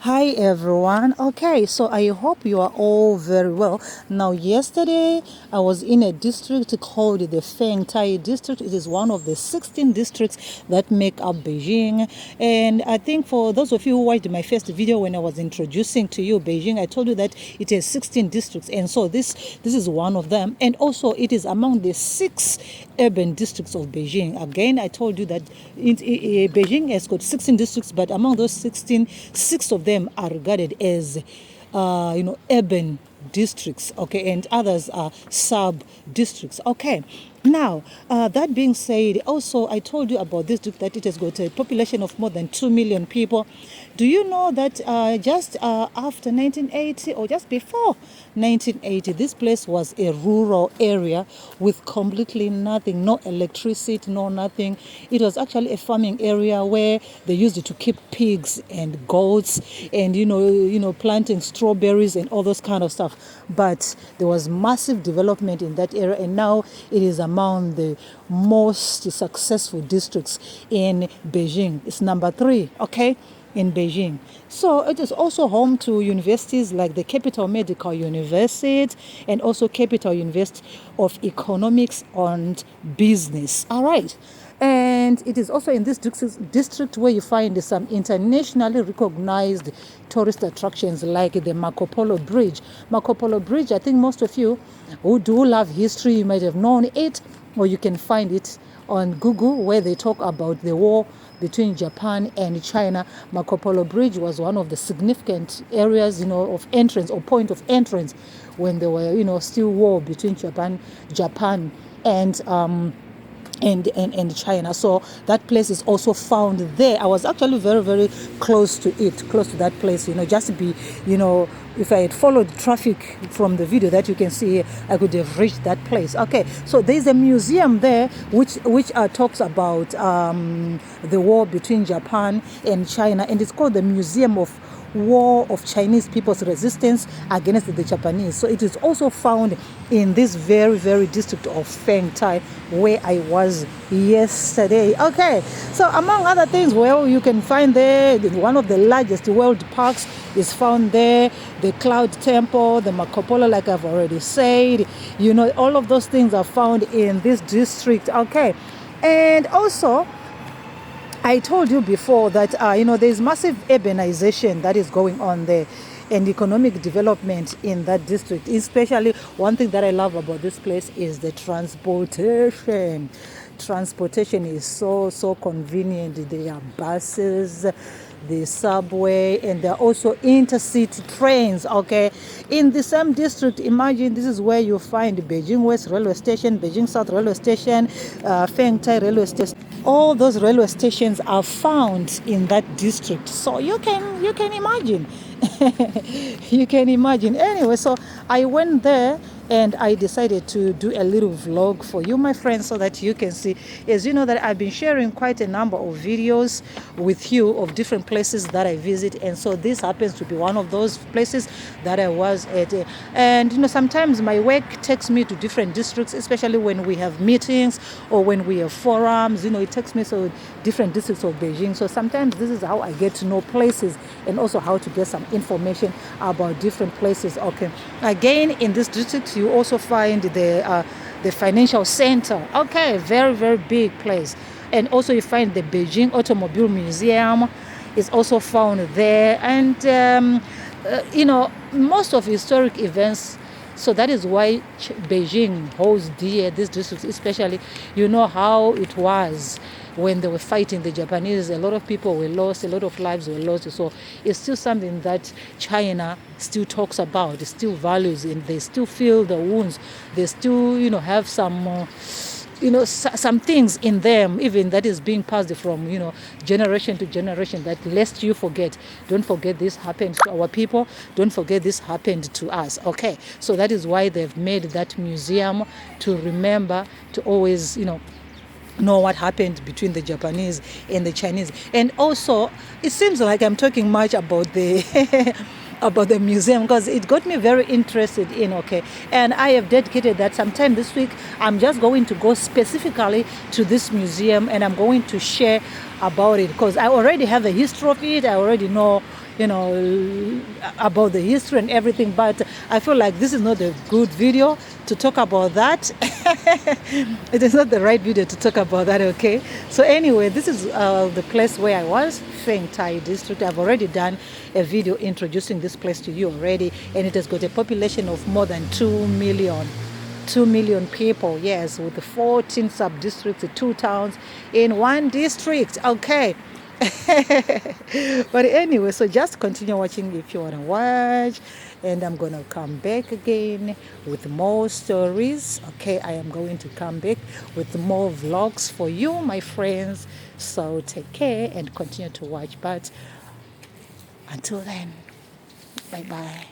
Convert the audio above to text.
Hi everyone. Okay, so I hope you are all very well. Now, yesterday I was in a district called the Fengtai district. It is one of the 16 districts that make up Beijing. And I think for those of you who watched my first video when I was introducing to you Beijing, I told you that it has 16 districts, and so this is one of them. And also it is among the 6 urban districts of Beijing. Again, I told you that Beijing has got 16 districts, but among those 16, 6 of them are regarded as urban districts, okay, and others are sub districts. Okay, now that being said, also I told you about this district that it has got a population of more than 2 million people. Do you know that just after 1980 or just before 1980, this place was a rural area with completely nothing, no electricity, no nothing. It was actually a farming area where they used it to keep pigs and goats and planting strawberries and all those kind of stuff. But there was massive development in that area, and now it is among the most successful districts in Beijing. It's number 3, okay, in Beijing. So it is also home to universities like the Capital Medical University and also Capital University of Economics and Business. All right. And it is also in this district where you find some internationally recognized tourist attractions like the Marco Polo Bridge. Marco Polo Bridge, I think most of you who do love history, you might have known it, or you can find it on Google where they talk about the war between Japan and China. Marco Polo Bridge was one of the significant areas, of entrance or point of entrance when there were, still war between Japan and China. So that place is also found there. I was actually very, very close to that place, just to be, if I had followed traffic from the video that you can see here, I could have reached that place. Okay, so there's a museum there which talks about the war between Japan and China, and it's called the Museum of War of Chinese People's Resistance Against the Japanese. So it is also found in this very, very district of Fengtai where I was yesterday. Okay, so among other things, well, you can find there one of the largest world parks is found there, the Cloud Temple, the Marco Polo, like I've already said. All of those things are found in this district. Okay, and also I told you before that, there's massive urbanization that is going on there and economic development in that district. Especially one thing that I love about this place is the transportation. Transportation is so convenient. There are buses, the subway, and there are also intercity trains, okay? In the same district, imagine this is where you find Beijing West Railway Station, Beijing South Railway Station, Fengtai Railway Station. All those railway stations are found in that district. So you can imagine. You can imagine. Anyway, so I went there and I decided to do a little vlog for you, my friends, so that you can see. As you know, that I've been sharing quite a number of videos with you of different places that I visit, and so this happens to be one of those places that I was at. And sometimes my work takes me to different districts, especially when we have meetings or when we have forums. It takes me to different districts of Beijing. So sometimes this is how I get to know places and also how to get some information about different places. Okay, again, in this district you also find the financial center. Okay, very, very big place. And also you find the Beijing Automobile Museum is also found there. And most of historic events. So that is why Beijing holds dear this district, especially how it was when they were fighting the Japanese. A lot of people were lost, a lot of lives were lost. So it's still something that China still talks about, it still values, and they still feel the wounds. They still, have some some things in them, even that is being passed from, generation to generation, that lest you forget. Don't forget this happened to our people. Don't forget this happened to us. Okay, so that is why they've made that museum, to remember, to always, know what happened between the Japanese and the Chinese. And also, it seems like I'm talking much about the about the museum because it got me very interested in, okay, and I have dedicated that sometime this week. I'm just going to go specifically to this museum and I'm going to share about it because I already have a history of it. I already know you know, about the history and everything, but I feel like this is not a good video to talk about that. It is not the right video to talk about that, okay? So anyway, this is the place where I was, Fengtai district. I've already done a video introducing this place to you already, and it has got a population of more than 2 million. 2 million people, yes, with the 14 sub-districts, 2 towns in 1 district, okay. But anyway, so just continue watching if you want to watch, and I'm going to come back again with more stories, okay. I am going to come back with more vlogs for you, my friends, so take care and continue to watch. But until then, bye bye.